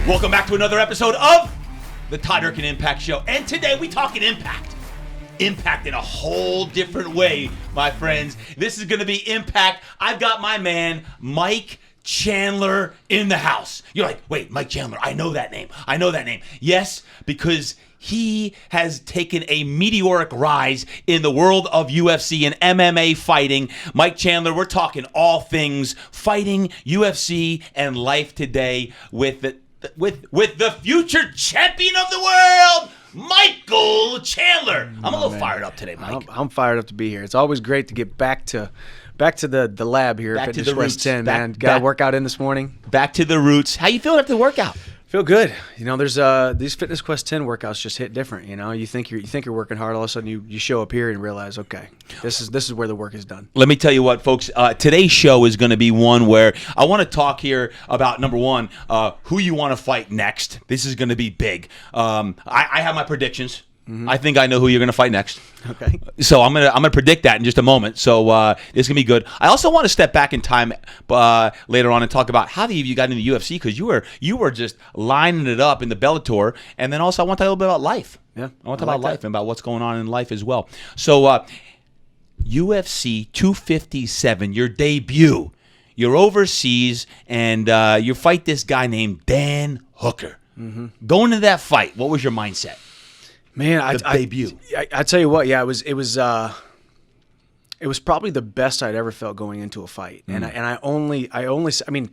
Welcome back to another episode of the Todd, Durkin Impact Show. And today we talking impact. Impact in a whole different way, my friends. This is going to be impact. I've got my man, Mike Chandler, in the house. You're like, wait, Mike Chandler, I know that name. I know that name. Yes, because he has taken a meteoric rise in the world of UFC and MMA fighting. Mike Chandler, we're talking all things fighting, UFC, and life today with the future champion of the world, Michael Chandler. I'm a little fired up today, Mike. I'm fired up to be here. It's always great to get back to the lab here at Fitness Quest 10, man. Got a workout in this morning. Back to the roots. How you feeling after the workout? Feel good. You know, there's these Fitness Quest 10 workouts just hit different. You know, you think you're working hard, all of a sudden you show up here and realize, okay, this is where the work is done. Let me tell you what, folks. Today's show is going to be one where I want to talk here about, number one, who you want to fight next. This is going to be big. I have my predictions. Mm-hmm. I think I know who you're going to fight next. Okay. So I'm gonna predict that in just a moment. So it's gonna be good. I also want to step back in time later on and talk about how you got into the UFC, because you were just lining it up in the Bellator, and then also I want to talk a little bit about life. Yeah, I want to talk about life and about what's going on in life as well. So UFC 257, your debut. You're overseas and you fight this guy named Dan Hooker. Mm-hmm. Going into that fight, what was your mindset? Man, debut. I tell you what, yeah, it was probably the best I'd ever felt going into a fight, and I mean,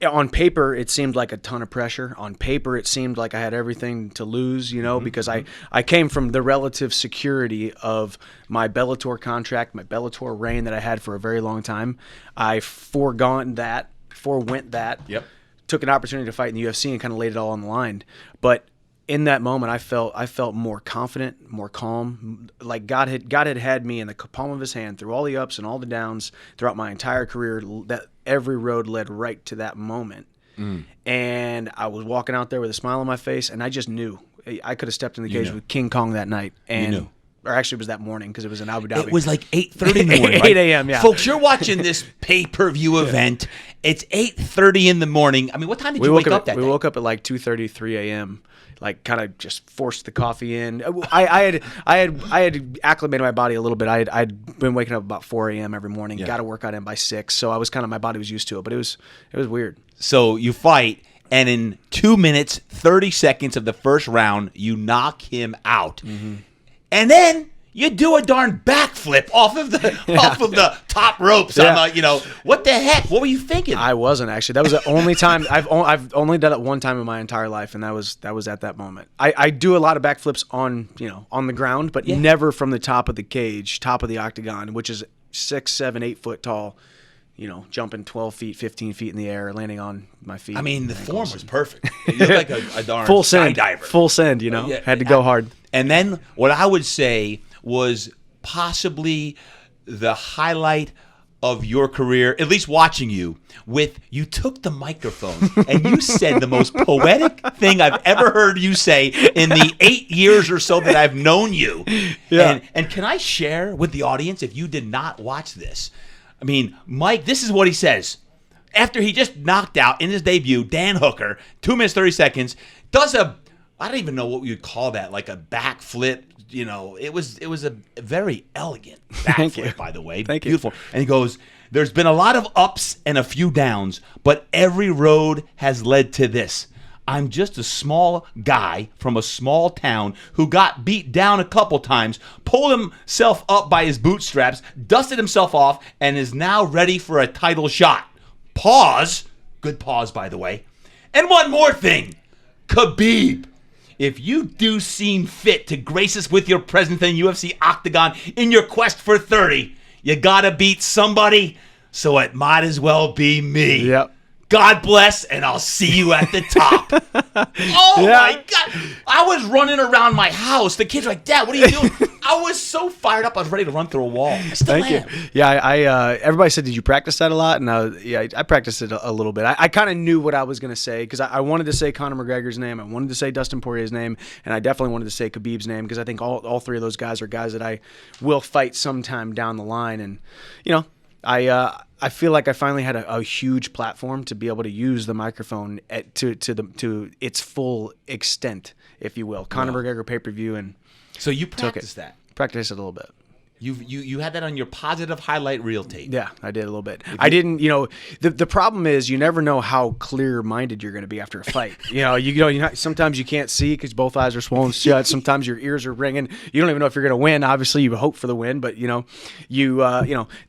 on paper it seemed like a ton of pressure. On paper it seemed like I had everything to lose, you know, because I came from the relative security of my Bellator contract, my Bellator reign that I had for a very long time. I forewent that, Yep. Took an opportunity to fight in the UFC and kind of laid it all on the line, but in that moment, I felt more confident, more calm. Like God had me in the palm of His hand through all the ups and all the downs throughout my entire career. That every road led right to that moment, and I was walking out there with a smile on my face, and I just knew I could have stepped in the cage with King Kong that night. And you knew. Or actually, it was that morning because it was in Abu Dhabi. It was like 8:30 in the morning, right? 8 a.m., yeah. Folks, you're watching this pay-per-view event. It's 8:30 in the morning. I mean, what time did you wake up that day? We woke up at like 2:30, 3 a.m., like kind of just forced the coffee in. I had acclimated my body a little bit. I'd been waking up about 4 a.m. every morning. Yeah. Got to work out in by 6, so I was my body was used to it. But it was weird. So you fight, and in 2 minutes 30 seconds of the first round, you knock him out, and then you do a darn backflip off of the top ropes. Yeah. What the heck? What were you thinking? I wasn't actually. That was the only time I've only done it one time in my entire life, and that was at that moment. I do a lot of backflips on the ground, but never from the top of the cage, top of the octagon, which is 6, 7, 8 foot tall. Jumping 12 feet, 15 feet in the air, landing on my feet. I mean, the form was perfect. You look like a darn full send, skydiver. Full send. Had to go hard. And then what I would say was possibly the highlight of your career, at least watching you, you took the microphone and you said the most poetic thing I've ever heard you say in the 8 years or so that I've known you. Yeah. And can I share with the audience, if you did not watch this? I mean, Mike, this is what he says. After he just knocked out in his debut, Dan Hooker, 2 minutes, 30 seconds, does I don't even know what we would call that, like a backflip. It was a very elegant backflip, by the way. Thank you. Beautiful. And he goes, there's been a lot of ups and a few downs, but every road has led to this. I'm just a small guy from a small town who got beat down a couple times, pulled himself up by his bootstraps, dusted himself off, and is now ready for a title shot. Pause. Good pause, by the way. And one more thing. Khabib, if you do seem fit to grace us with your presence in UFC Octagon in your quest for 30, you gotta beat somebody, so it might as well be me. Yep. God bless, and I'll see you at the top. My God. I was running around my house. The kids were like, Dad, what are you doing? I was so fired up, I was ready to run through a wall. I still am. Thank you. Yeah, everybody said, did you practice that a lot? And I practiced it a little bit. I kind of knew what I was going to say because I wanted to say Conor McGregor's name. I wanted to say Dustin Poirier's name. And I definitely wanted to say Khabib's name because I think all three of those guys are guys that I will fight sometime down the line. And, I feel like I finally had a huge platform to be able to use the microphone to its full extent, if you will. Conor McGregor pay-per-view, and so you practiced that. Practiced it a little bit. You had that on your positive highlight reel tape. Yeah, I did a little bit. I didn't, the problem is you never know how clear-minded you're going to be after a fight. Sometimes you can't see because both eyes are swollen shut. Sometimes your ears are ringing. You don't even know if you're going to win. Obviously, you hope for the win, but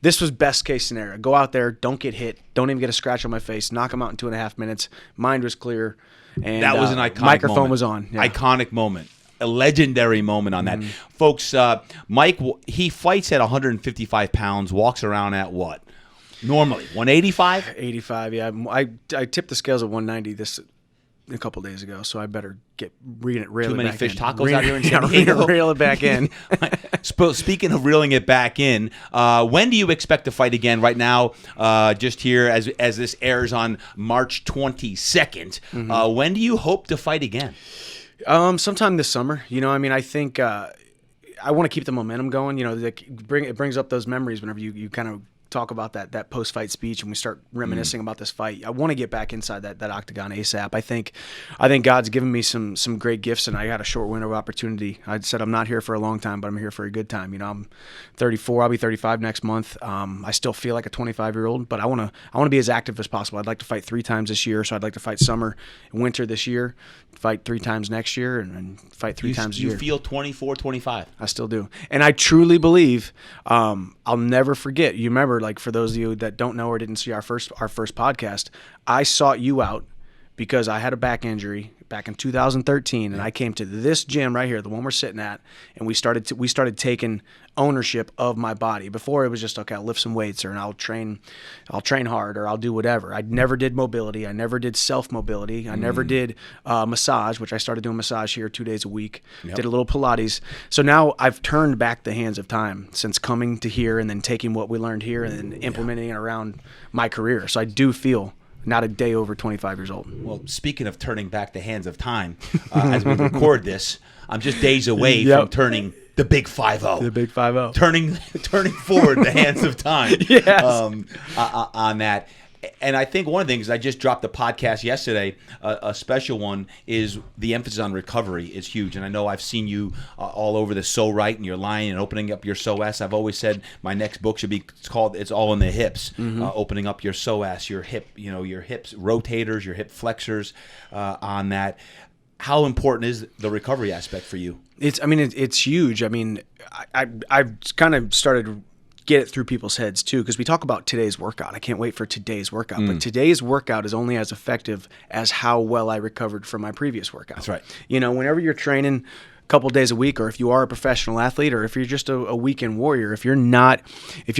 this was best case scenario. Go out there, don't get hit, don't even get a scratch on my face, knock them out in 2.5 minutes. Mind was clear, and that was an iconic microphone moment. was on. Yeah. Iconic moment. A legendary moment on that. Folks, Mike, he fights at 155 pounds, walks around at what? Normally, 185? 85, yeah. I tipped the scales at 190 a couple days ago, so I better reel it back in. Too many fish tacos out here in San Diego? Reel it back in. Speaking of reeling it back in, when do you expect to fight again? Right now, just here as this airs on March 22nd, when do you hope to fight again? Sometime this summer. I think I want to keep the momentum going. It brings up those memories whenever you kind of talk about that post-fight speech and we start reminiscing about this fight. I want to get back inside that octagon ASAP. I think God's given me some great gifts, and I got a short window of opportunity. I said I'm not here for a long time, but I'm here for a good time. I'm 34. I'll be 35 next month. I still feel like a 25-year-old, but I want to be as active as possible. I'd like to fight 3 times this year, so I'd like to fight summer and winter this year, fight 3 times next year, and fight 3 times a year. You feel 24, 25. I still do. And I truly believe I'll never forget. You remember, like, for those of you that don't know or didn't see our first podcast, I sought you out because I had a back injury back in 2013, and I came to this gym right here, the one we're sitting at, and we started taking ownership of my body. Before it was just, okay, I'll lift some weights, or I'll train hard, or I'll do whatever. I never did mobility. I never did self-mobility. I never did massage, which I started doing massage here 2 days a week. Yep. Did a little Pilates. So now I've turned back the hands of time since coming to here and then taking what we learned here and then implementing it around my career. So I do feel not a day over 25 years old. Well, speaking of turning back the hands of time, as we record this, I'm just days away from turning the big 5-0. The big 5-0. Turning forward the hands of time. Yes. On that. And I think one of the things, I just dropped the podcast yesterday, a special one, is the emphasis on recovery is huge. And I know I've seen you all over the So Right and your line and opening up your SOS. I've always said my next book should be called It's All in the Hips, opening up your SOS, your hip, your hips rotators, your hip flexors on that. How important is the recovery aspect for you? It's huge. I've kind of started get it through people's heads too, because we talk about today's workout. I can't wait for today's workout, but today's workout is only as effective as how well I recovered from my previous workout. That's right. Whenever you're training a couple days a week, or if you are a professional athlete, or if you're just a weekend warrior, if your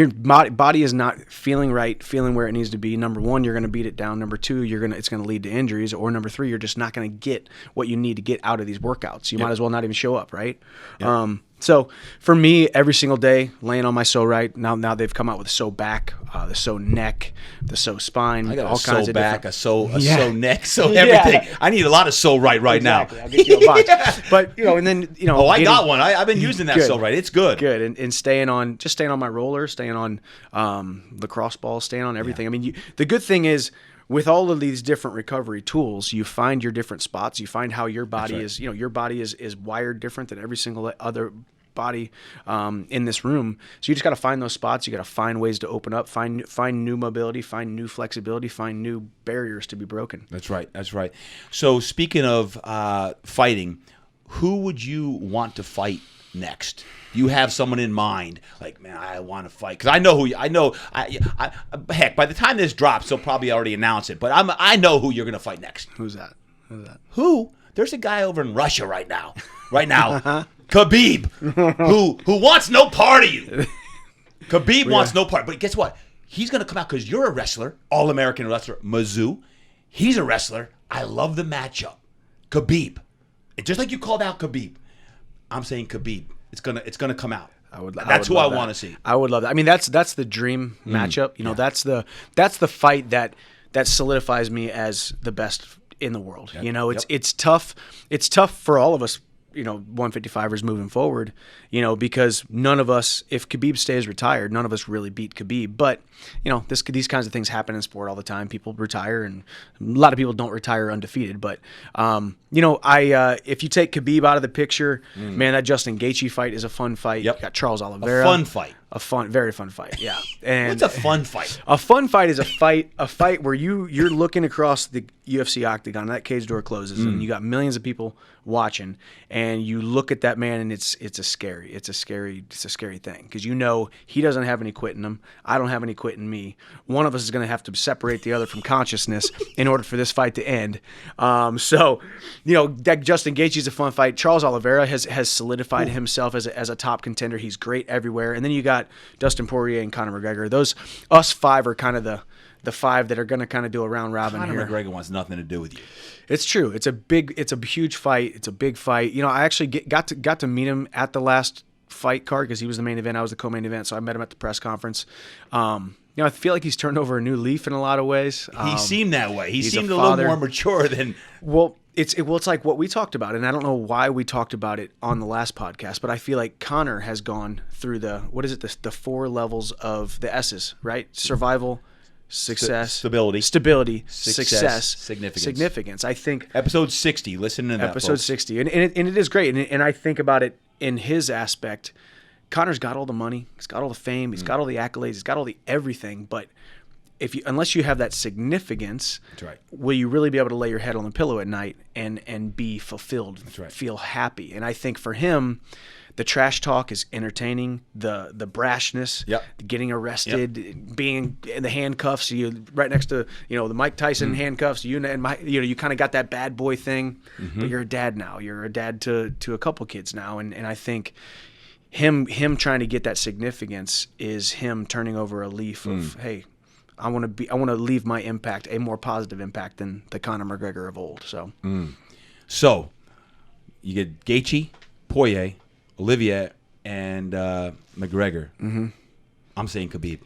body is not feeling right, feeling where it needs to be, number one, you're going to beat it down. Number two, it's going to lead to injuries, or number three, you're just not going to get what you need to get out of these workouts. You might as well not even show up, right? Yep. So for me, every single day, laying on my So Right. Now they've come out with So Back, the So Neck, the So Spine. I got all a kinds So of Back, different... a So Neck, So everything. I need a lot of So Right exactly. now. I'll get you a box. But and then Oh, I got one. I've been using that So Right. It's good. Good, and staying on my roller, staying on lacrosse ball, staying on everything. Yeah. The good thing is, with all of these different recovery tools, you find your different spots. You find how your body is. Your body is wired different than every single other body in this room. So you just got to find those spots. You got to find ways to open up, find new mobility, find new flexibility, find new barriers to be broken. That's right. So speaking of fighting, who would you want to fight next? Do you have someone in mind? Like, man, I want to fight, because I know heck, by the time this drops, they'll probably already announce it. But I know who you're going to fight next. Who's that? Who? There's a guy over in Russia right now. Khabib, who wants no part of you. Khabib wants no part. But guess what? He's going to come out because you're a wrestler, all-American wrestler, Mizzou. He's a wrestler. I love the matchup. Khabib. Just like you called out Khabib, I'm saying Khabib. It's gonna come out. That's who I want to see. I would love that. That's the dream matchup. That's the fight that solidifies me as the best in the world. Yep. It's tough. It's tough for all of us 155ers moving forward, because none of us, if Khabib stays retired, none of us really beat Khabib. But, these kinds of things happen in sport all the time. People retire, and a lot of people don't retire undefeated. But, if you take Khabib out of the picture, man, that Justin Gaethje fight is a fun fight. Yep. You got Charles Oliveira. A fun fight. Very fun fight, yeah. And what's a fun fight? A fun fight is a fight where you're looking across the UFC octagon, and that cage door closes, and you got millions of people watching, and you look at that man, and it's a scary thing, because he doesn't have any quit in him. I don't have any quit in me. One of us is going to have to separate the other from consciousness in order for this fight to end. That Justin Gaethje is a fun fight. Charles Oliveira has solidified himself as a top contender. He's great everywhere, and then you got Dustin Poirier and Conor McGregor. Us five are kind of the five that are going to kind of do a round robin here. Conor McGregor wants nothing to do with you. It's true. It's a huge fight. It's a big fight. I actually got to meet him at the last fight card, because he was the main event. I was the co-main event, so I met him at the press conference. I feel like he's turned over a new leaf in a lot of ways. He seemed that way. He seemed a father. little more mature than. Well, it's like what we talked about, and I don't know why we talked about it on the last podcast, but I feel like Conor has gone through the 4 levels of the S's, right? Survival, success, stability, success, significance. I think episode 60. Listen to that. Episode 60, and it is great. And I think about it in his aspect. Conor's got all the money, he's got all the fame, he's got all the accolades, he's got all the everything. But unless you have that significance, that's right, will you really be able to lay your head on the pillow at night and be fulfilled? That's right. Feel happy. And I think for him, the trash talk is entertaining. The brashness, getting arrested, being in the handcuffs, you right next to the Mike Tyson handcuffs. You kind of got that bad boy thing, but you're a dad now. You're a dad to a couple kids now, and I think him trying to get that significance is him turning over a leaf of hey, I want to leave my impact a more positive impact than the Conor McGregor of old. So you get Gaethje, Poirier, Olivier, and McGregor. I'm saying Khabib.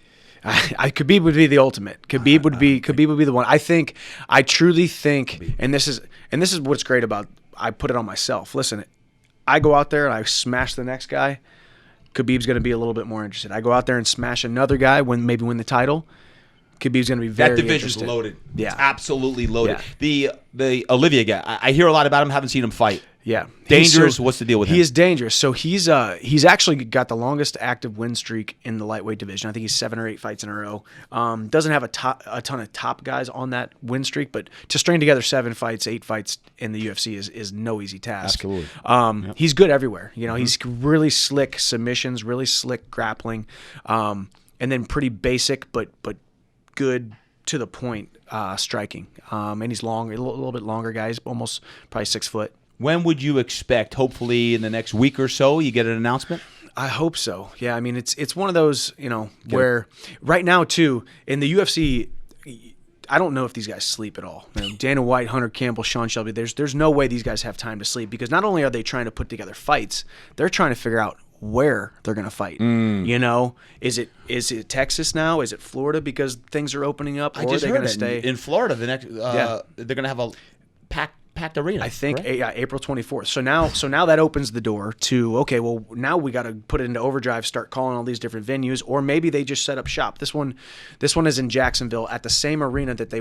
Khabib would be the ultimate. Khabib would be the one. I truly think, Khabib. and this is what's great about. I put it on myself. Listen, I go out there and I smash the next guy. Khabib's going to be a little bit more interested. I go out there and smash another guy, maybe win the title. Khabib's going to be very interested. That division's interested. Loaded. Yeah. It's absolutely loaded. Yeah. The Olivier guy, I hear a lot about him. Haven't seen him fight. Yeah. Dangerous. What's the deal with him? He is dangerous. So he's actually got the longest active win streak in the lightweight division. I think he's 7 or 8 fights in a row. Doesn't have a ton of top guys on that win streak, but to string together 7 fights, 8 fights in the UFC is no easy task. Absolutely. He's good everywhere. He's really slick submissions, really slick grappling, and then pretty basic but good to the point striking. And he's long, a little bit longer guy. He's almost probably 6 foot. When would you expect, hopefully in the next week or so, you get an announcement? I hope so. Yeah, I mean, it's one of those, where right now, too, in the UFC, I don't know if these guys sleep at all. Dana White, Hunter Campbell, Sean Shelby, there's no way these guys have time to sleep, because not only are they trying to put together fights, they're trying to figure out where they're going to fight. Is it Texas now? Is it Florida because things are opening up? Or are they going to stay in Florida? The next, they're going to have a packed arena. I think April 24th. So now that opens the door to, okay, well, now we got to put it into overdrive, start calling all these different venues, or maybe they just set up shop. This one is in Jacksonville at the same arena that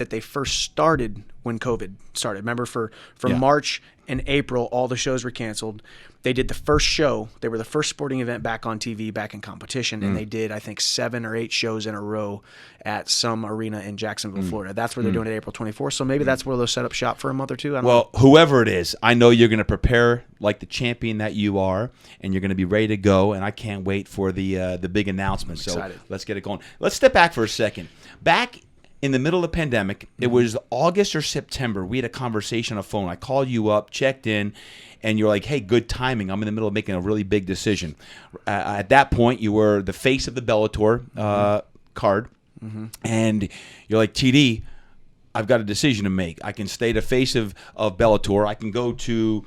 they first started when COVID started. Remember, for March and April, all the shows were canceled. They did the first show. They were the first sporting event back on TV, back in competition, and they did, I think, 7 or 8 shows in a row at some arena in Jacksonville, Florida. That's where they're doing it April 24th, so maybe that's where they'll set up shop for a month or two. I don't know. Whoever it is, I know you're going to prepare like the champion that you are, and you're going to be ready to go, and I can't wait for the big announcement. So let's get it going. Let's step back for a second. Back in the middle of the pandemic, it was August or September, we had a conversation on the phone. I called you up, checked in, and you're like, hey, good timing. I'm in the middle of making a really big decision. At that point, you were the face of the Bellator card, and you're like, TD, I've got a decision to make. I can stay the face of Bellator. I can go to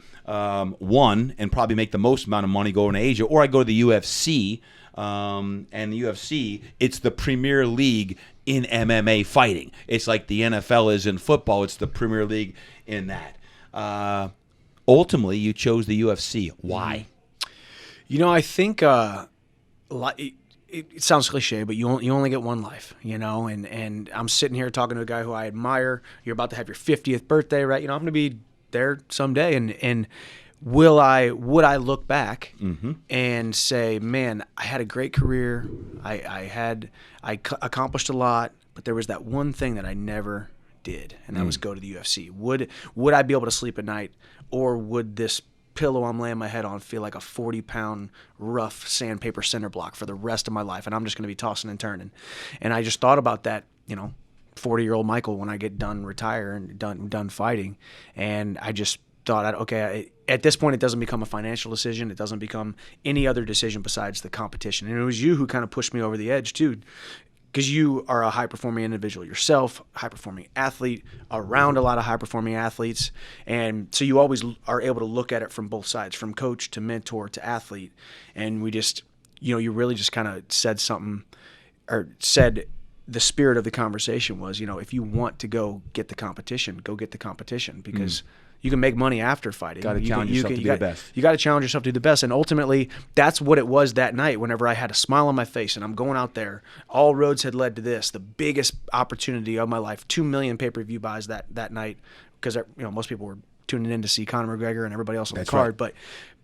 one and probably make the most amount of money going to Asia, or I go to the UFC, and the UFC, it's the premier league in MMA fighting. It's like the NFL is in football. It's the premier league in that. ultimately you chose the UFC. Why? I think it sounds cliche, but you only get one life, and I'm sitting here talking to a guy who I admire. You're about to have your 50th birthday, right? I'm going to be there someday, and would I look back and say, man, I had a great career, I accomplished a lot, but there was that one thing that I never did, and that was go to the UFC. Would I be able to sleep at night, or would this pillow I'm laying my head on feel like a 40-pound rough sandpaper center block for the rest of my life, and I'm just going to be tossing and turning? And I just thought about that, 40-year-old Michael when I get done retire and done fighting, and I just thought, okay, at this point it doesn't become a financial decision, it doesn't become any other decision besides the competition. And it was you who kind of pushed me over the edge too, because you are a high-performing individual yourself, high-performing athlete, around a lot of high-performing athletes. And so you always are able to look at it from both sides, from coach to mentor to athlete. And we just, you really just kind of said something, or said the spirit of the conversation was, if you want to go get the competition, go get the competition, because you can make money after fighting. Got to challenge yourself to be the best. You got to challenge yourself to be the best. And ultimately, that's what it was that night whenever I had a smile on my face and I'm going out there. All roads had led to this, the biggest opportunity of my life. 2 million pay-per-view buys that night, because most people were tuning in to see Conor McGregor and everybody else on the card. Right. But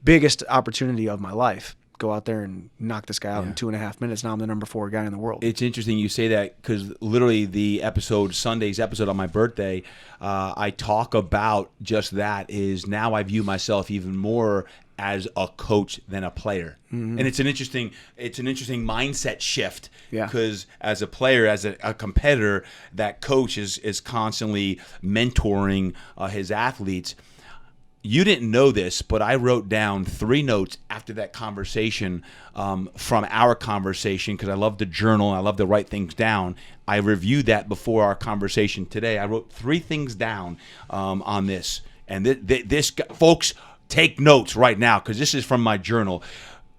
biggest opportunity of my life. Go out there and knock this guy out in 2.5 minutes. Now I'm the number 4 guy in the world. It's interesting you say that, because literally the Sunday's episode on my birthday, I talk about just that. Is now I view myself even more as a coach than a player, and it's an interesting mindset shift. Because as a player, as a competitor, that coach is constantly mentoring his athletes. You didn't know this, but I wrote down 3 notes after that conversation, from our conversation, because I love to journal and I love to write things down. I reviewed that before our conversation today. I wrote 3 things down on this. And this, folks, take notes right now, because this is from my journal,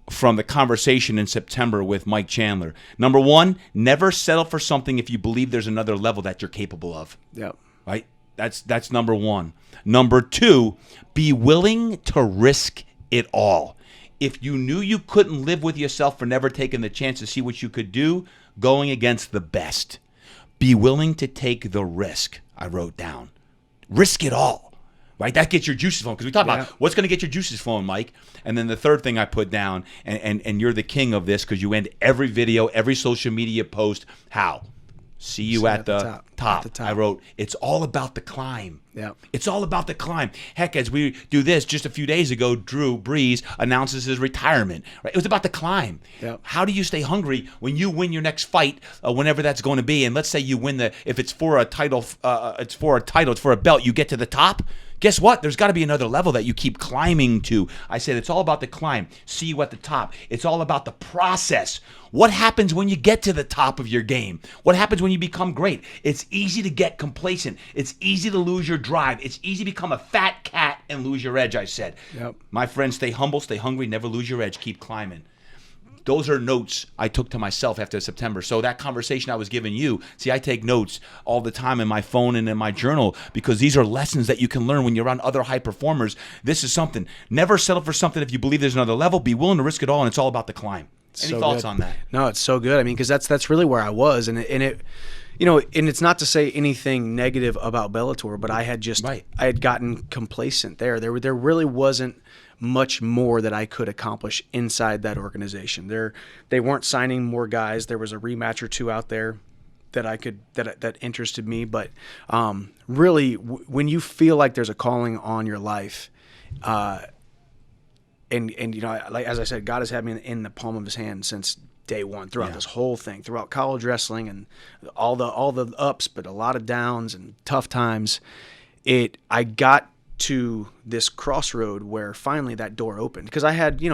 from the conversation in September with Mike Chandler. Number 1, never settle for something if you believe there's another level that you're capable of. Yep. Right? That's number 1. Number 2, be willing to risk it all. If you knew you couldn't live with yourself for never taking the chance to see what you could do, going against the best. Be willing to take the risk, I wrote down. Risk it all. Right? That gets your juices flowing. Because we talked about what's going to get your juices flowing, Mike. And then the third thing I put down, and you're the king of this, because you end every video, every social media post, how? See you at the top. I wrote, it's all about the climb. Yeah. It's all about the climb. Heck, as we do this, just a few days ago, Drew Brees announces his retirement. Right? It was about the climb. Yep. How do you stay hungry when you win your next fight, whenever that's going to be? And let's say you win if it's for a title, it's for a belt, you get to the top. Guess what? There's got to be another level that you keep climbing to. I said it's all about the climb. See you at the top. It's all about the process. What happens when you get to the top of your game? What happens when you become great? It's easy to get complacent. It's easy to lose your drive. It's easy to become a fat cat and lose your edge, I said. Yep. My friend, stay humble, stay hungry, never lose your edge. Keep climbing. Those are notes I took to myself after September. So that conversation I was giving you, see, I take notes all the time in my phone and in my journal, because these are lessons that you can learn when you're around other high performers. This is something. Never settle for something if you believe there's another level. Be willing to risk it all, and it's all about the climb. Any thoughts on that? No, it's so good. I mean, because that's really where I was, and it, and it's not to say anything negative about Bellator, but I had just I had gotten complacent there. There really wasn't much more that I could accomplish inside that organization. They weren't signing more guys. There was a rematch or 2 out there that I could that interested me, but really, when you feel like there's a calling on your life, and like as I said, God has had me in the palm of His hand since day one, throughout this whole thing, throughout college wrestling and all the ups, but a lot of downs and tough times. I got to this crossroad where finally that door opened, because I had we've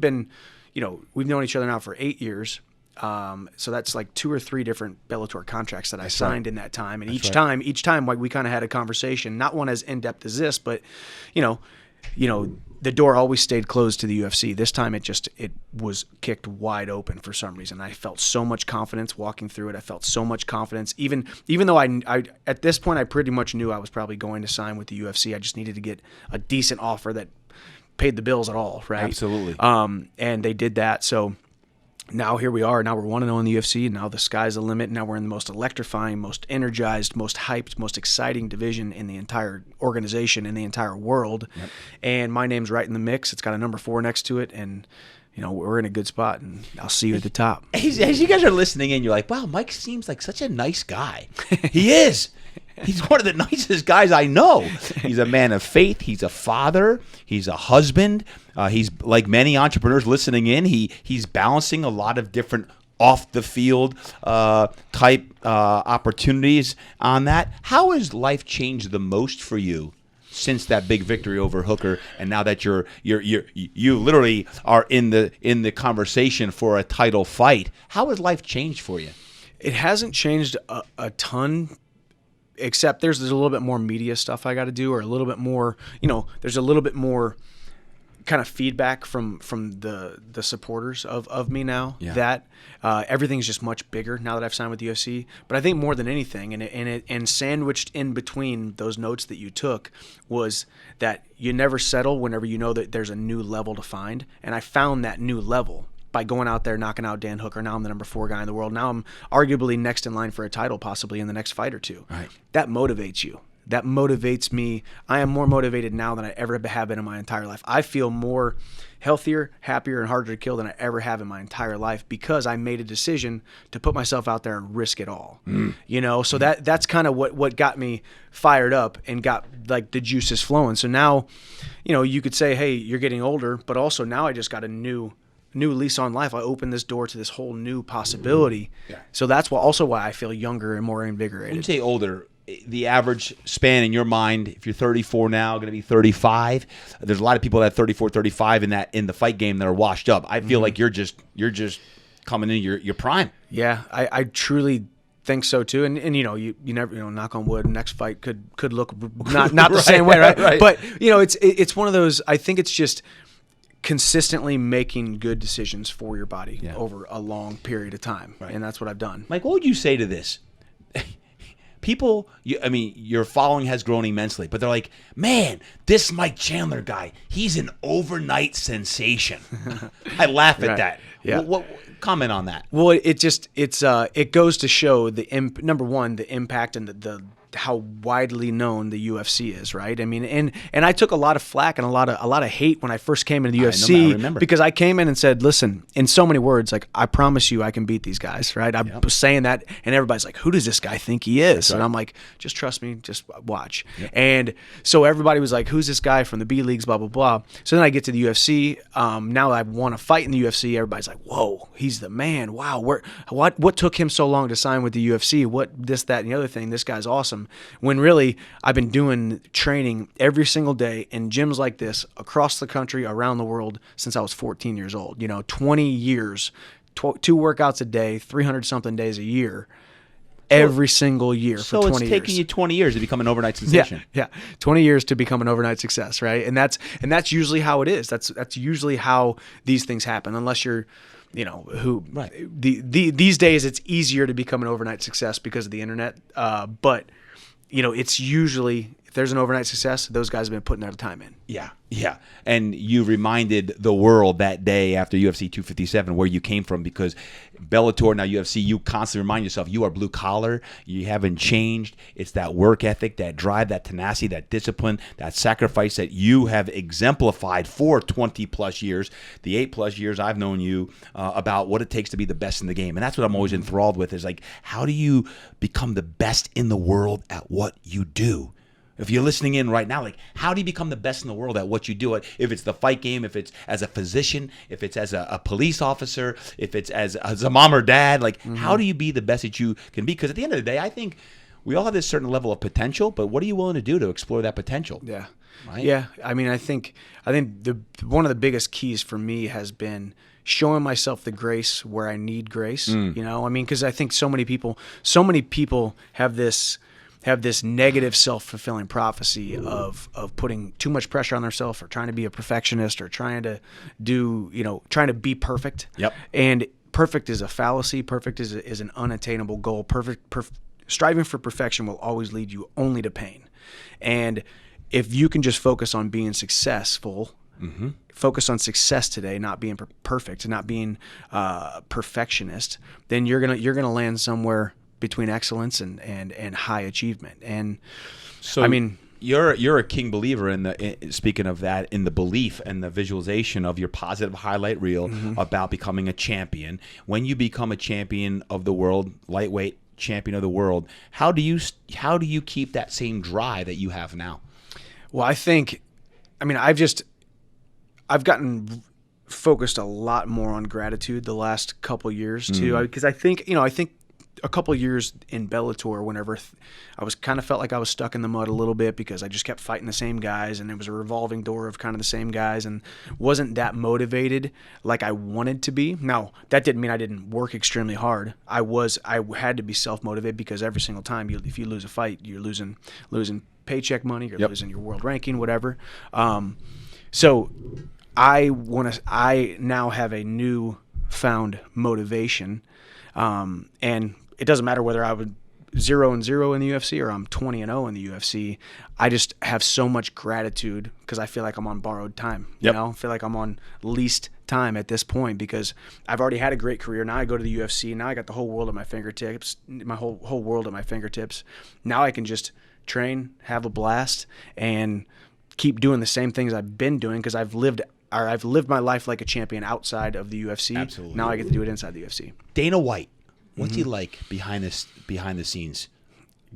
known each other now for 8 years, so that's like 2 or 3 different Bellator contracts that I signed in that time, and each time like we kind of had a conversation, not one as in depth as this, but the door always stayed closed to the UFC. This time it was kicked wide open for some reason. I felt so much confidence walking through it. I felt so much confidence, even though I at this point I pretty much knew I was probably going to sign with the UFC. I just needed to get a decent offer that paid the bills at all, right? Absolutely. And they did that. So now here we are. Now we're 1-0 in the UFC, and now the sky's the limit. Now we're in the most electrifying, most energized, most hyped, most exciting division in the entire organization, in the entire world. Yep. And my name's right in the mix. It's got a number 4 next to it, and we're in a good spot, and I'll see you at the top. As you guys are listening in, you're like, wow, Mike seems like such a nice guy. He is. He's one of the nicest guys I know. He's a man of faith. He's a father. He's a husband. He's like many entrepreneurs listening in. He's balancing a lot of different off the field type opportunities on that. How has life changed the most for you since that big victory over Hooker, and now that you literally are in the conversation for a title fight? How has life changed for you? It hasn't changed a ton. Except there's a little bit more media stuff I got to do, or a little bit more, there's a little bit more kind of feedback from the supporters of me now. Yeah. That everything's just much bigger now that I've signed with the UFC. But I think more than anything, and sandwiched in between those notes that you took, was that you never settle whenever you know that there's a new level to find. And I found that new level by going out there, knocking out Dan Hooker. Now I'm the number 4 guy in the world. Now I'm arguably next in line for a title, possibly in the next fight or two. Right. That motivates you. That motivates me. I am more motivated now than I ever have been in my entire life. I feel more healthier, happier, and harder to kill than I ever have in my entire life, because I made a decision to put myself out there and risk it all. So that's kind of what got me fired up and got like the juices flowing. So now, you could say, hey, you're getting older, but also now I just got a new lease on life. I opened this door to this whole new possibility. Yeah. So that's why I feel younger and more invigorated. When you say older, the average span in your mind, if you're 34 now, going to be 35, there's a lot of people that 34, 35 in the fight game that are washed up. I feel like you're just coming in your prime. Yeah, I truly think so too. And you never, knock on wood, next fight could look not the right, same way, right? Right. But it's one of those, I think it's just consistently making good decisions for your body over a long period of time. Right. And that's what I've done. Mike, what would you say to this? People, your following has grown immensely, but they're like, man, this Mike Chandler guy, he's an overnight sensation. I laugh at that. Yeah. What comment on that? Well, it goes to show number one, the impact and the how widely known the UFC is, right? I mean, and I took a lot of flack and a lot of hate when I first came into the UFC because I came in and said, listen, in so many words, like, I promise you I can beat these guys, right? I was saying that, and everybody's like, who does this guy think he is? Right. And I'm like, just trust me, just watch. Yep. And so everybody was like, who's this guy from the B leagues, blah, blah, blah. So then I get to the UFC. Now I want to fight in the UFC. Everybody's like, whoa, he's the man. Wow, what took him so long to sign with the UFC? What this, that, and the other thing? This guy's awesome. When really I've been doing training every single day in gyms like this across the country, around the world, since I was 14 years old. 20 years, 2 workouts a day, 300-something days a year, every single year for 20 years. So it's taking you 20 years to become an overnight sensation. Yeah, 20 years to become an overnight success, right? And that's usually how it is. That's usually how these things happen, unless you're right. These days it's easier to become an overnight success because of the internet, but it's usually, if there's an overnight success, those guys have been putting their time in. Yeah. And you reminded the world that day after UFC 257 where you came from, because Bellator, now UFC, you constantly remind yourself you are blue collar. You haven't changed. It's that work ethic, that drive, that tenacity, that discipline, that sacrifice that you have exemplified for 20 plus years, the 8 plus years I've known you, about what it takes to be the best in the game. And that's what I'm always enthralled with, is like, how do you become the best in the world at what you do? If you're listening in right now, like, how do you become the best in the world at what you do? If it's the fight game, if it's as a physician, if it's as a police officer, if it's as a mom or dad, like, how do you be the best that you can be? Because at the end of the day, I think we all have this certain level of potential, but what are you willing to do to explore that potential? Yeah. Right? Yeah. I mean, I think one of the biggest keys for me has been showing myself the grace where I need grace. I mean, because I think so many people have have this negative self-fulfilling prophecy of putting too much pressure on themselves, or trying to be a perfectionist, or trying to trying to be perfect. Yep. And perfect is a fallacy. Perfect is an unattainable goal. Striving for perfection will always lead you only to pain. And if you can just focus on being successful, focus on success today, not being perfect, not being perfectionist, then you're gonna land somewhere between excellence and high achievement. And so, I mean, you're a king believer speaking of that, in the belief and the visualization of your positive highlight reel about becoming a champion. When you become a champion of the world, lightweight champion of the world, how do you keep that same drive that you have now? Well, I've gotten focused a lot more on gratitude the last couple years too, because I think a couple years in Bellator, whenever I was kind of felt like I was stuck in the mud a little bit, because I just kept fighting the same guys, and it was a revolving door of kind of the same guys, and wasn't that motivated like I wanted to be. Now, that didn't mean I didn't work extremely hard. I had to be self-motivated, because every single time if you lose a fight, you're losing paycheck money, you're losing your world ranking, whatever. So I now have a new found motivation, and it doesn't matter whether I would 0-0 in the UFC or I'm 20-0 in the UFC. I just have so much gratitude, because I feel like I'm on borrowed time. I feel like I'm on leased time at this point, because I've already had a great career. Now I go to the UFC. Now I got the whole world at my fingertips. My whole world at my fingertips. Now I can just train, have a blast, and keep doing the same things I've been doing, because I've lived my life like a champion outside of the UFC. Absolutely. Now I get to do it inside the UFC. Dana White, what's he like behind the scenes?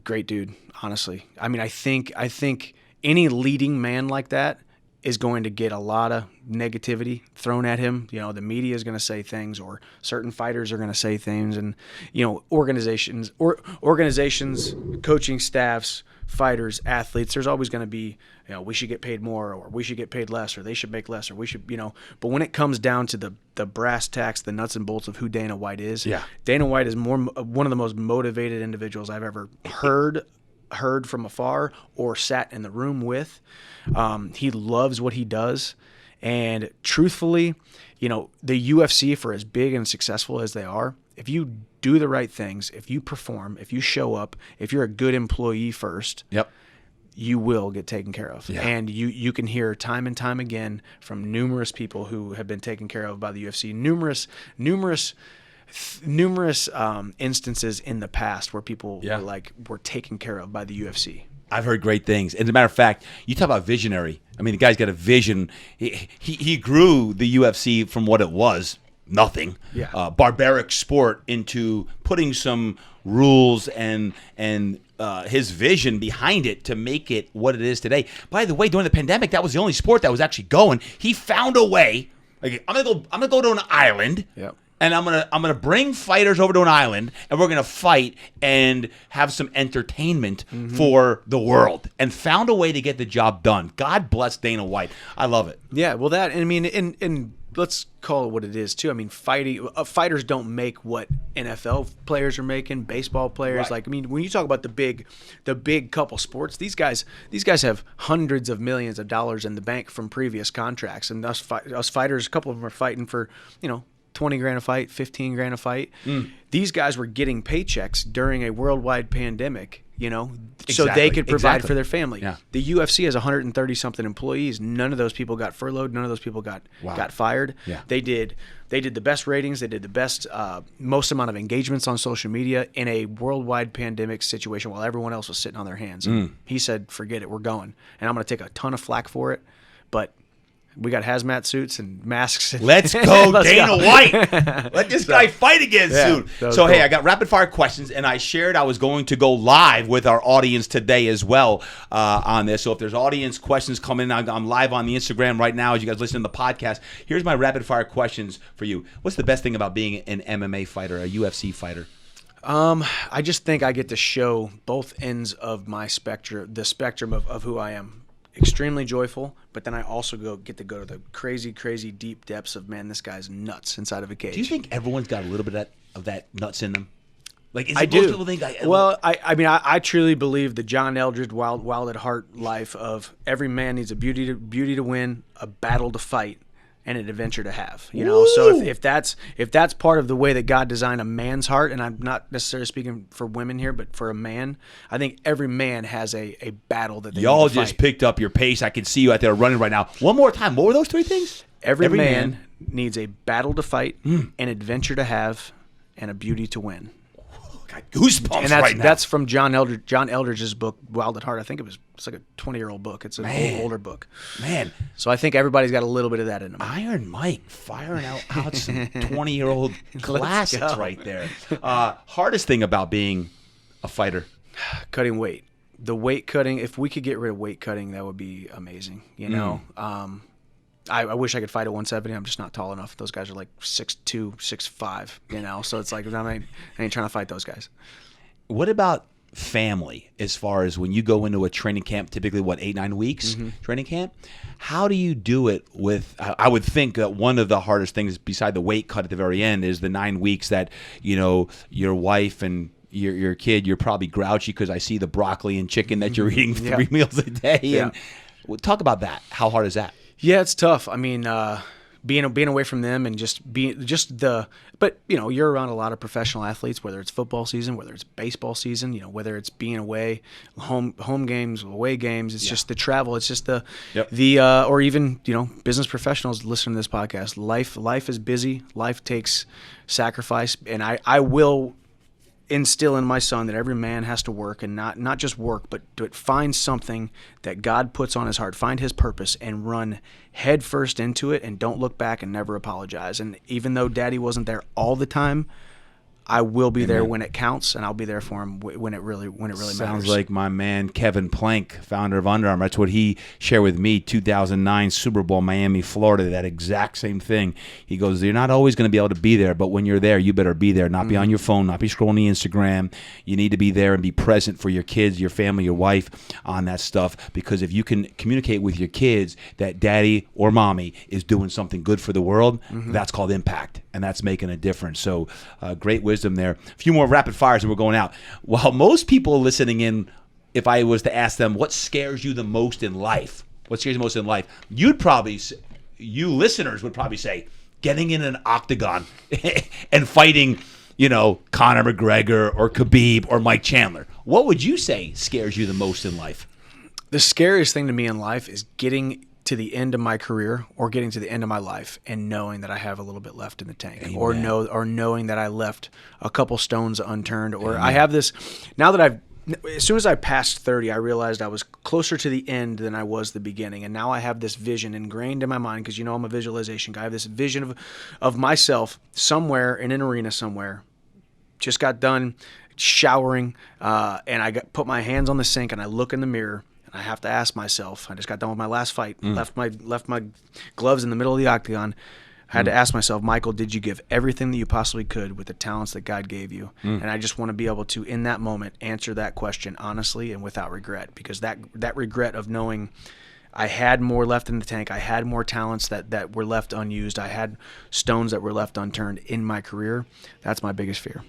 Great dude, honestly. I mean, I think any leading man like that is going to get a lot of negativity thrown at him. The media is going to say things, or certain fighters are going to say things, and organizations, coaching staffs, fighters, athletes, there's always going to be, we should get paid more, or we should get paid less, or they should make less, or we should, but when it comes down to the brass tacks, the nuts and bolts of who Dana White is, Dana White is one of the most motivated individuals I've ever heard from afar or sat in the room with. He loves what he does. And truthfully, the UFC, for as big and successful as they are, if you do the right things, if you perform, if you show up, if you're a good employee first, you will get taken care of. And you can hear time and time again from numerous people who have been taken care of by the UFC, numerous instances in the past where people were taken care of by the UFC. I've heard great things. As a matter of fact, you talk about visionary. I mean, the guy's got a vision. He grew the UFC from what it was, nothing, barbaric sport, into putting some rules and his vision behind it to make it what it is today. By the way, during the pandemic, that was the only sport that was actually going. He found a way. Like, I'm gonna go to an island. And I'm gonna bring fighters over to an island, and we're gonna fight and have some entertainment for the world, and found a way to get the job done. God bless Dana White. I love it. Yeah, well, that, I mean, and let's call it what it is too. I mean, fighters don't make what NFL players are making, baseball players. Like, I mean, when you talk about the big couple sports, these guys have hundreds of millions of dollars in the bank from previous contracts, and us fighters, a couple of them are fighting for, 20 grand a fight, 15 grand a fight. These guys were getting paychecks during a worldwide pandemic, so they could provide for their family. The UFC has 130 something employees. None of those people got furloughed. None of those people got fired. They did the best ratings. They did the best, most amount of engagements on social media in a worldwide pandemic situation while everyone else was sitting on their hands. He said, forget it, we're going. And I'm going to take a ton of flack for it, but we got hazmat suits and masks. Let's go, Dana White. Let this guy fight again soon. So, cool. Hey, I got rapid fire questions, and I shared I was going to go live with our audience today as well on this. So if there's audience questions coming in, I'm live on the Instagram right now as you guys listen to the podcast. Here's my rapid fire questions for you. What's the best thing about being an MMA fighter, a UFC fighter? I just think I get to show both ends of my spectrum, the spectrum of who I am. Extremely joyful, but then I also get to go to the crazy, crazy deep depths of, man, this guy's nuts inside of a cage. Do you think everyone's got a little bit of that nuts in them? Like, is I it do. most people think I mean, I truly believe the John Eldredge wild at heart life of every man needs a beauty to win, a battle to fight, and an adventure to have. You know, so if that's part of the way that God designed a man's heart, and I'm not necessarily speaking for women here, but for a man, I think every man has a battle that they y'all need to just fight. picked up your pace. I can see you out there running right now. One more time. What were those 3 things? Every man needs a battle to fight, an adventure to have, and a beauty to win. Got goosebumps And right now. that's from John Eldredge's book, Wild at Heart. I think it's like a 20-year-old book. It's an older book. Man. So I think everybody's got a little bit of that in them. Iron Mike firing out some 20-year-old classics right there. Hardest thing about being a fighter? Cutting weight. The weight cutting, if we could get rid of weight cutting, that would be amazing. You know, I wish I could fight at 170. I'm just not tall enough. Those guys are like 6'2", 6'5", you know, so it's like I ain't trying to fight those guys. What about family as far as when you go into a training camp, typically, 8-9 weeks training camp? How do you do it with, I would think that one of the hardest things beside the weight cut at the very end is the 9 weeks that, you know, your wife and your kid, you're probably grouchy because I see the broccoli and chicken that you're eating 3 meals a day. Yeah. And talk about that. How hard is that? Yeah, it's tough. I mean, being away from them and but you know, you're around a lot of professional athletes, whether it's football season, whether it's baseball season, you know, whether it's being away, home games, away games. It's just the travel. It's just or even, you know, business professionals listening to this podcast. Life is busy. Life takes sacrifice, and I will instill in my son that every man has to work, and not just work, but find something that God puts on his heart, find his purpose, and run head first into it, and don't look back and never apologize. And even though Daddy wasn't there all the time, I will be there when it counts, and I'll be there for him when it really matters. Sounds like my man Kevin Plank, founder of Under Armour. That's what he shared with me. 2009 Super Bowl, Miami, Florida. That exact same thing. He goes, "You're not always going to be able to be there, but when you're there, you better be there. Not be on your phone, not be scrolling the Instagram. You need to be there and be present for your kids, your family, your wife on that stuff. Because if you can communicate with your kids that Daddy or Mommy is doing something good for the world, that's called impact, and that's making a difference." So, great wisdom there. A few more rapid fires and we're going out. While most people listening in, if I was to ask them, what scares you the most in life? What scares you most in life? You listeners would probably say, getting in an octagon and fighting, you know, Conor McGregor or Khabib or Mike Chandler. What would you say scares you the most in life? The scariest thing to me in life is getting to the end of my career or getting to the end of my life and knowing that I have a little bit left in the tank. Amen. or knowing that I left a couple stones unturned, or I have this now that as soon as I passed 30, I realized I was closer to the end than I was the beginning. And now I have this vision ingrained in my mind, because you know I'm a visualization guy. I have this vision of myself somewhere in an arena somewhere. Just got done showering, and I put my hands on the sink and I look in the mirror. I have to ask myself, I just got done with my last fight, left my gloves in the middle of the octagon. I had to ask myself, Michael, did you give everything that you possibly could with the talents that God gave you? And I just want to be able to, in that moment, answer that question honestly and without regret, because that regret of knowing I had more left in the tank, I had more talents that were left unused, I had stones that were left unturned in my career, that's my biggest fear.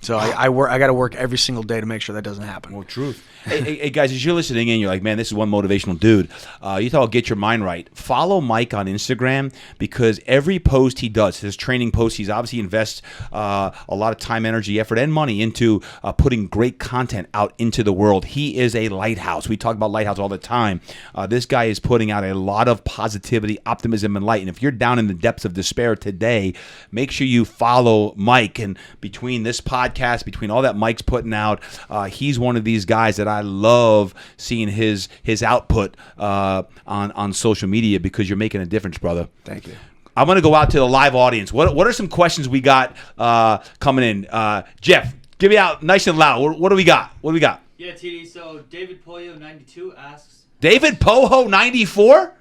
So I got to work every single day to make sure that doesn't happen. Well, truth. Hey, guys, as you're listening in, you're like, man, this is one motivational dude. You thought, get your mind right. Follow Mike on Instagram, because every post he does, his training posts, he's obviously invests a lot of time, energy, effort, and money into putting great content out into the world. He is a lighthouse. We talk about lighthouse all the time. This guy is putting out a lot of positivity, optimism, and light. And if you're down in the depths of despair today, make sure you follow Mike. And between this podcast, between all that Mike's putting out, he's one of these guys that I love seeing his output on social media, because you're making a difference, brother. Thank you. I'm going to go out to the live audience. What are some questions we got coming in? Jeff, give me out nice and loud. What do we got? Yeah, TD. So David Pollo 92 asks. David Poho 94?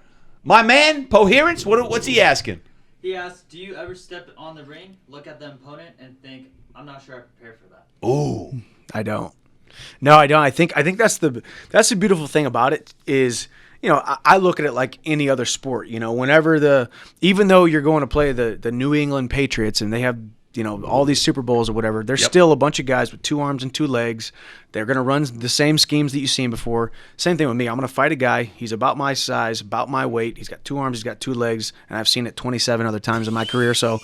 My man, Poherence? What's he asking? He asks, do you ever step on the ring, look at the opponent, and think, I'm not sure I'm prepared for that? Ooh. I don't. No, I don't. I think that's the beautiful thing about it is, you know, I look at it like any other sport. You know, even though you're going to play the New England Patriots and they have all these Super Bowls or whatever, there's still a bunch of guys with 2 arms and 2 legs. They're going to run the same schemes that you've seen before. Same thing with me. I'm going to fight a guy. He's about my size, about my weight. He's got 2 arms. He's got 2 legs. And I've seen it 27 other times in my career. So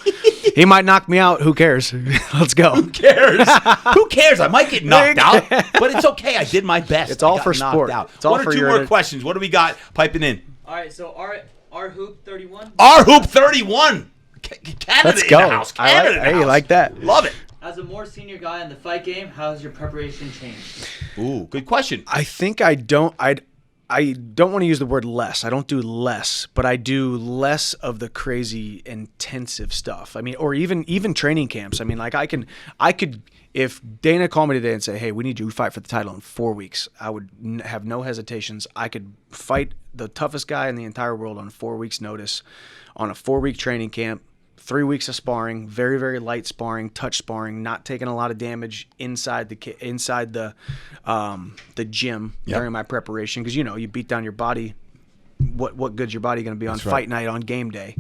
he might knock me out. Who cares? Let's go. Who cares? Who cares? I might get knocked out, but it's okay. I did my best. It's all for sport. It's all 1 or 2 more questions. What do we got piping in? All right, so our Hoop 31. Our Hoop 31. Canada Let's go. In the house. Canada in the house. You like that? Love it. As a more senior guy in the fight game, how has your preparation changed? Ooh, good question. I think I don't want to use the word less. I don't do less, but I do less of the crazy intensive stuff. I mean, or even training camps. I mean, like I could if Dana called me today and say, "Hey, we need you to fight for the title in 4 weeks," I would have no hesitations. I could fight the toughest guy in the entire world on 4 weeks' notice, on a 4-week training camp. 3 weeks of sparring, very, very light sparring, touch sparring, not taking a lot of damage inside the gym during my preparation, because you beat down your body. What good's your body going to be on fight night on game day?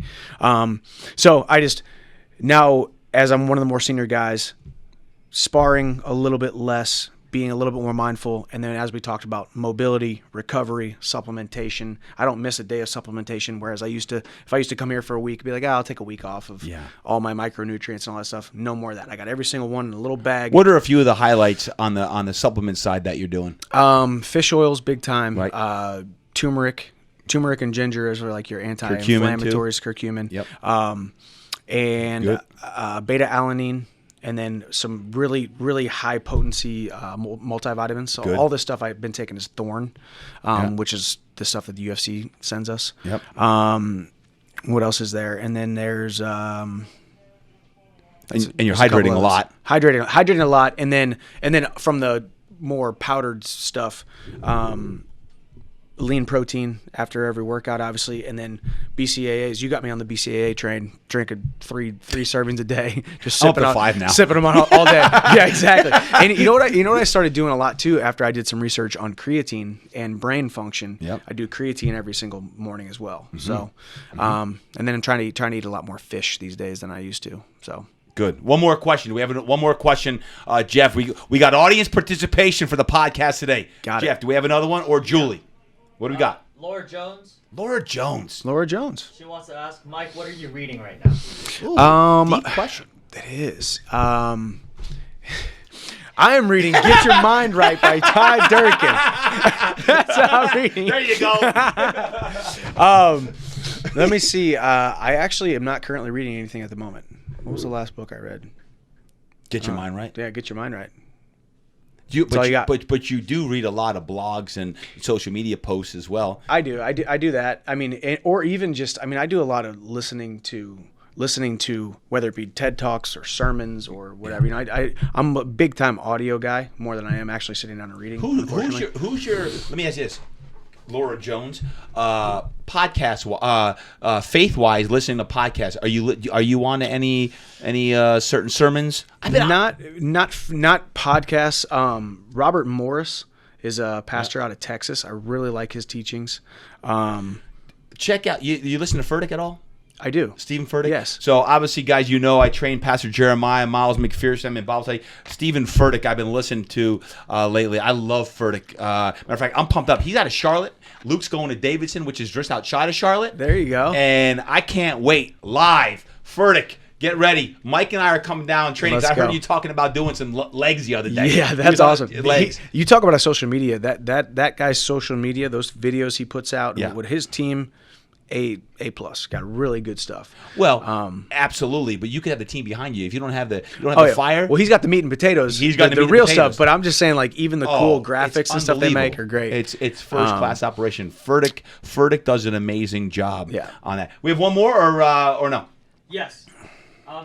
So I just now, as I'm one of the more senior guys, sparring a little bit less, being a little bit more mindful, and then as we talked about, mobility, recovery, supplementation. I don't miss a day of supplementation, whereas if I used to come here for a week, be like, I'll take a week off of all my micronutrients and all that stuff. No more of that. I got every single one in a little bag. What are a few of the highlights on the supplement side that you're doing? Fish oils, big time. Right. Turmeric and ginger is like your anti-inflammatories. Curcumin. Yep. And beta alanine. And then some really, really high potency multivitamins. So all this stuff I've been taking is Thorn, which is the stuff that the UFC sends us. Yep. What else is there? And then there's and you're hydrating a lot. Hydrating a lot, and then from the more powdered stuff, lean protein after every workout, obviously, and then BCAAs. You got me on the BCAA train, drinking three servings a day, just sipping on 5 now. Sipping them on all day. Yeah, exactly. And you know what I started doing a lot too after I did some research on creatine and brain function. Yep. I do creatine every single morning as well. Mm-hmm. So, and then I'm trying to eat a lot more fish these days than I used to. So. Good. One more question. We have one more question, Jeff. We got audience participation for the podcast today. Jeff, do we have another one, or Julie? What do we got? Laura Jones. Laura Jones. She wants to ask, Mike, what are you reading right now? Deep question. It is. I am reading Get Your Mind Right by Todd Durkin. That's what I'm reading. There you go. Let me see. I actually am not currently reading anything at the moment. What was the last book I read? Get Your Mind Right? Yeah, Get Your Mind Right. But you do read a lot of blogs and social media posts as well. I do that. I mean, or even just, I mean, I do a lot of listening to whether it be TED Talks or sermons or whatever. You know, I'm a big time audio guy more than I am actually sitting down and reading. Who's your? Let me ask you this. Laura Jones, podcast, faith-wise, listening to podcasts. Are you on to any certain sermons? Not podcasts. Robert Morris is a pastor out of Texas. I really like his teachings. Check out. You listen to Furtick at all? I do. Stephen Furtick? Yes. So, obviously, guys, I trained Pastor Jeremiah, Miles McPherson, and Bible study. Stephen Furtick I've been listening to lately. I love Furtick. Matter of fact, I'm pumped up. He's out of Charlotte. Luke's going to Davidson, which is just outside of Charlotte. There you go. And I can't wait. Live. Furtick, get ready. Mike and I are coming down training. I heard you talking about doing some legs the other day. Yeah, that's awesome. Legs. You talk about social media. That guy's social media, those videos he puts out with his team, A+. Got really good stuff. Well, absolutely. But you could have the team behind you if you don't have the fire. Well, he's got the meat and potatoes. He's got the real stuff. But I'm just saying, like, even the cool graphics and stuff they make are great. It's first class operation. Furtick does an amazing job on that. We have one more or no? Yes.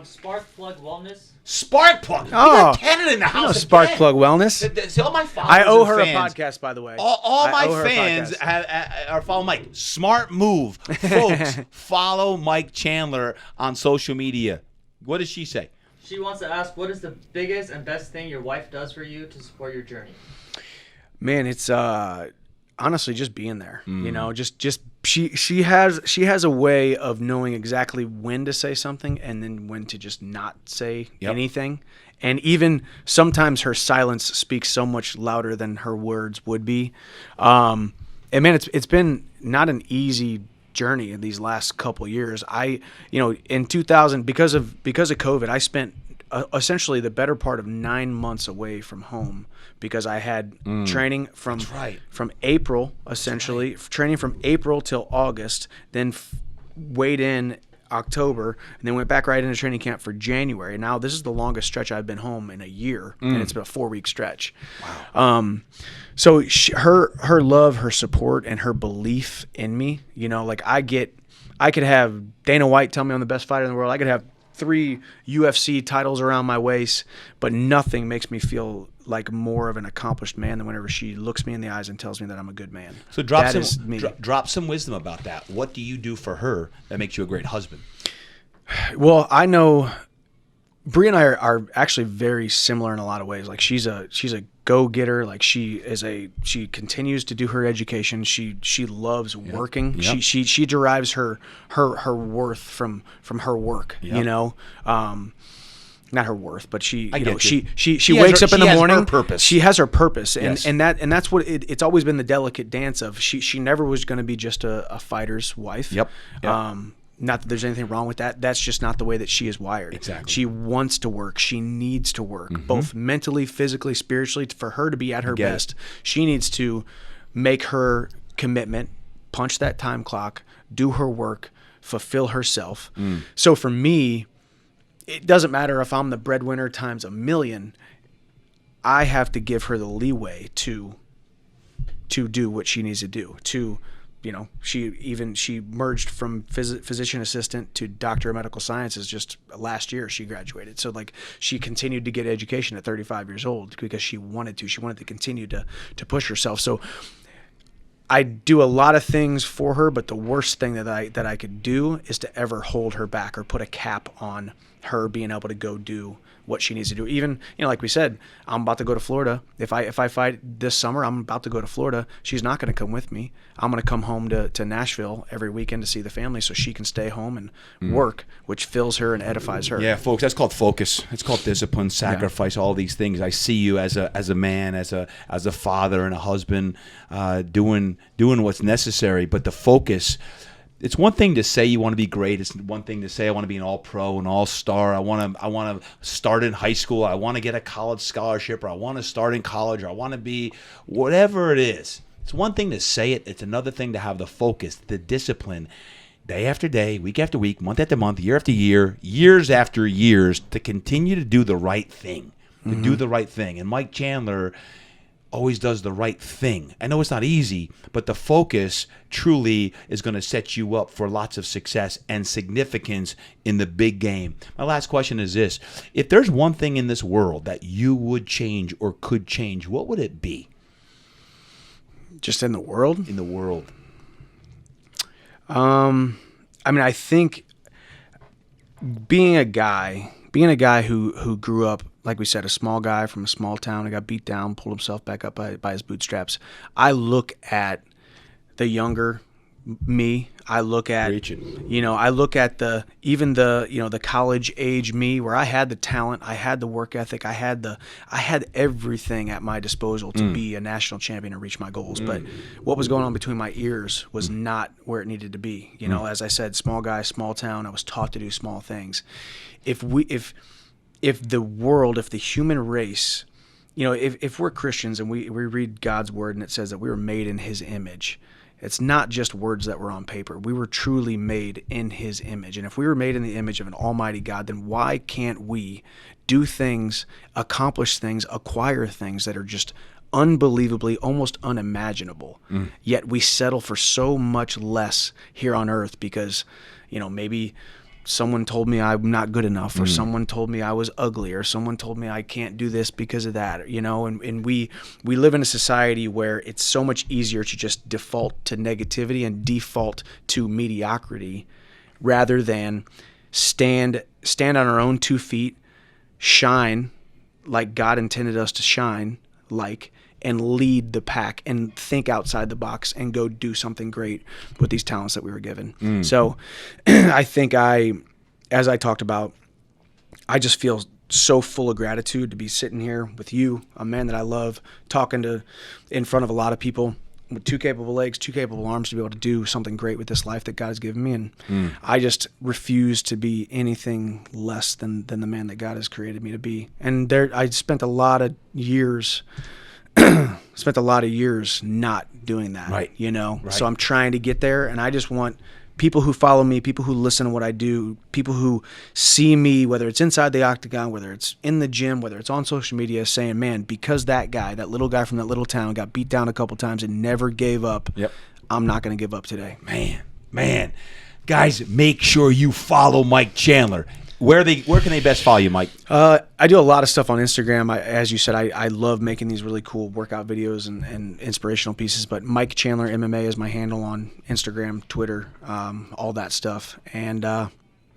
Spark Plug Wellness. Spark Plug. We got Canada in the house. Spark Plug Wellness. See, all my followers. I owe her fans, a podcast, by the way. All my fans are following Mike. Smart move, folks. Follow Mike Chandler on social media. What does she say? She wants to ask, what is the biggest and best thing your wife does for you to support your journey? Man, it's honestly just being there. You know, just she has a way of knowing exactly when to say something and then when to just not say anything. And even sometimes her silence speaks so much louder than her words would be. And man, it's been not an easy journey in these last couple of years. In 2000, because of COVID, I spent essentially the better part of 9 months away from home because I had training from April, essentially training from April till August, then weighed in October, and then went back right into training camp for January. Now this is the longest stretch I've been home in a year, and it's been a 4-week stretch. Wow. So her love, her support, and her belief in me, like I could have Dana White tell me I'm the best fighter in the world. I could have 3 UFC titles around my waist, but nothing makes me feel like more of an accomplished man than whenever she looks me in the eyes and tells me that I'm a good man. So drop some wisdom about that. What do you do for her that makes you a great husband? Well, I know Bree and I are actually very similar in a lot of ways. Like she's a go-getter. Like she continues to do her education. She loves working. Yep. She derives her worth from her work. Yep. Not her worth, but she wakes up in the morning. Her purpose. She has her purpose, and that's what it's always been the delicate dance of. She never was going to be just a fighter's wife. Yep. Not that there's anything wrong with that. That's just not the way that she is wired. Exactly. She wants to work. She needs to work, both mentally, physically, spiritually. For her to be at her best, she needs to make her commitment, punch that time clock, do her work, fulfill herself. So for me, it doesn't matter if I'm the breadwinner times a million. I have to give her the leeway to do what she needs to do. She merged from physician assistant to doctor of medical sciences just last year. She graduated. So like she continued to get education at 35 years old because she wanted to. She wanted to continue to push herself. So I do a lot of things for her, but the worst thing that I could do is to ever hold her back or put a cap on her being able to go do what she needs to do. Even, like we said, I'm about to go to Florida. If I fight this summer, I'm about to go to Florida. She's not going to come with me. I'm going to come home to Nashville every weekend to see the family so she can stay home and work, which fills her and edifies her. Yeah, folks, that's called focus. It's called discipline, sacrifice, all these things. I see you as a man, as a father and a husband, doing what's necessary, but the focus. It's one thing to say you want to be great. It's one thing to say I want to be an all-pro, an all-star. I want to start in high school. I want to get a college scholarship, or I want to start in college, or I want to be whatever it is. It's one thing to say it. It's another thing to have the focus, the discipline, day after day, week after week, month after month, year after year, years after years, to continue to do the right thing, do the right thing. And Mike Chandler always does the right thing. I know it's not easy, but the focus truly is going to set you up for lots of success and significance in the big game. My last question is this. If there's one thing in this world that you would change or could change, what would it be? Just in the world? In the world. I think being a guy who grew up, like we said, a small guy from a small town, and got beat down, pulled himself back up by his bootstraps. I look at the younger me. I look at, I look at the college age me, where I had the talent, I had the work ethic, I had everything at my disposal to be a national champion and reach my goals. But what was going on between my ears was not where it needed to be. As I said, small guy, small town. I was taught to do small things. If the human race, if we're Christians and we read God's word and it says that we were made in his image, it's not just words that were on paper. We were truly made in his image. And if we were made in the image of an almighty God, then why can't we do things, accomplish things, acquire things that are just unbelievably, almost unimaginable? Yet we settle for so much less here on earth because, maybe someone told me I'm not good enough, or someone told me I was ugly, or someone told me I can't do this because of that, and we live in a society where it's so much easier to just default to negativity and default to mediocrity rather than stand on our own 2 feet, shine like God intended us to shine, and lead the pack and think outside the box and go do something great with these talents that we were given. So I think as I talked about, I just feel so full of gratitude to be sitting here with you, a man that I love, talking in front of a lot of people with 2 capable legs, 2 capable arms, to be able to do something great with this life that God has given me. And I just refuse to be anything less than the man that God has created me to be. And I spent a lot of years not doing that, right. you know? Right. So I'm trying to get there, and I just want people who follow me, people who listen to what I do, people who see me, whether it's inside the octagon, whether it's in the gym, whether it's on social media, saying, man, because that guy, that little guy from that little town, got beat down a couple times and never gave up, I'm not going to give up today. Man. Guys, make sure you follow Mike Chandler. Where can they best follow you, Mike? I do a lot of stuff on Instagram. As you said, I love making these really cool workout videos and inspirational pieces. But Mike Chandler MMA is my handle on Instagram, Twitter, all that stuff. And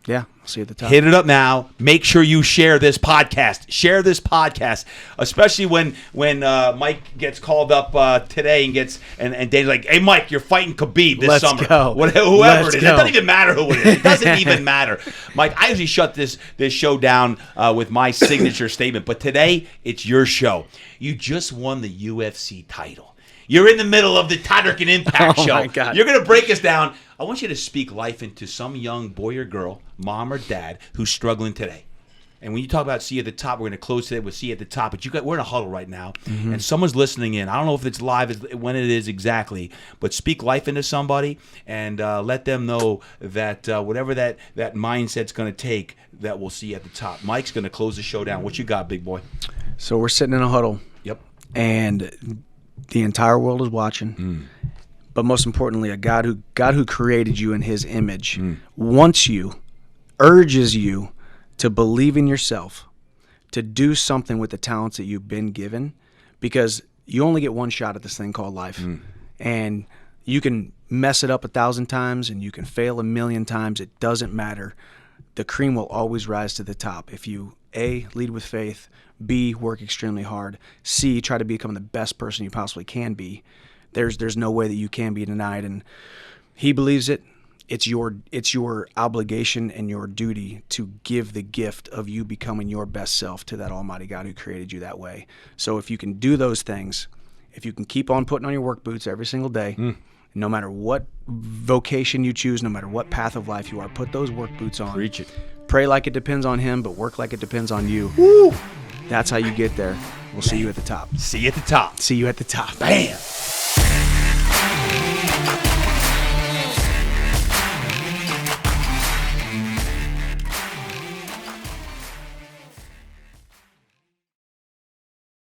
yeah, I'll see you at the top. Hit it up now. Make sure you share this podcast. Share this podcast, especially when Mike gets called up today and Dave's like, "Hey, Mike, you're fighting Khabib this Let's summer." Go. Whoever it is, go. it doesn't even matter who it is. It doesn't even matter. Mike, I usually shut this show down with my signature statement, but today it's your show. You just won the UFC title. You're in the middle of the Todd Durkin Impact Show. My God. You're going to break us down. I want you to speak life into some young boy or girl, mom or dad, who's struggling today. And when you talk about see you at the top, we're going to close today with see you at the top. But we're in a huddle right now, and someone's listening in. I don't know if it's live, when it is exactly, but speak life into somebody and let them know that whatever that mindset's going to take, that we'll see you at the top. Mike's going to close the show down. What you got, big boy? So we're sitting in a huddle. Yep. And the entire world is watching. But most importantly, a God who created you in his image wants you, urges you to believe in yourself, to do something with the talents that you've been given, because you only get one shot at this thing called life. And you can mess it up 1,000 times and you can fail 1,000,000 times. It doesn't matter. The cream will always rise to the top if you A, lead with faith, B, work extremely hard, C, try to become the best person you possibly can be. There's no way that you can be denied, and he believes it. It's your obligation and your duty to give the gift of you becoming your best self to that almighty God who created you that way. So if you can do those things, if you can keep on putting on your work boots every single day, no matter what vocation you choose, no matter what path of life you are, put those work boots on. Preach it. Pray like it depends on him, but work like it depends on you. Woo! That's how you get there. We'll see you at the top. See you at the top. See you at the top. Bam!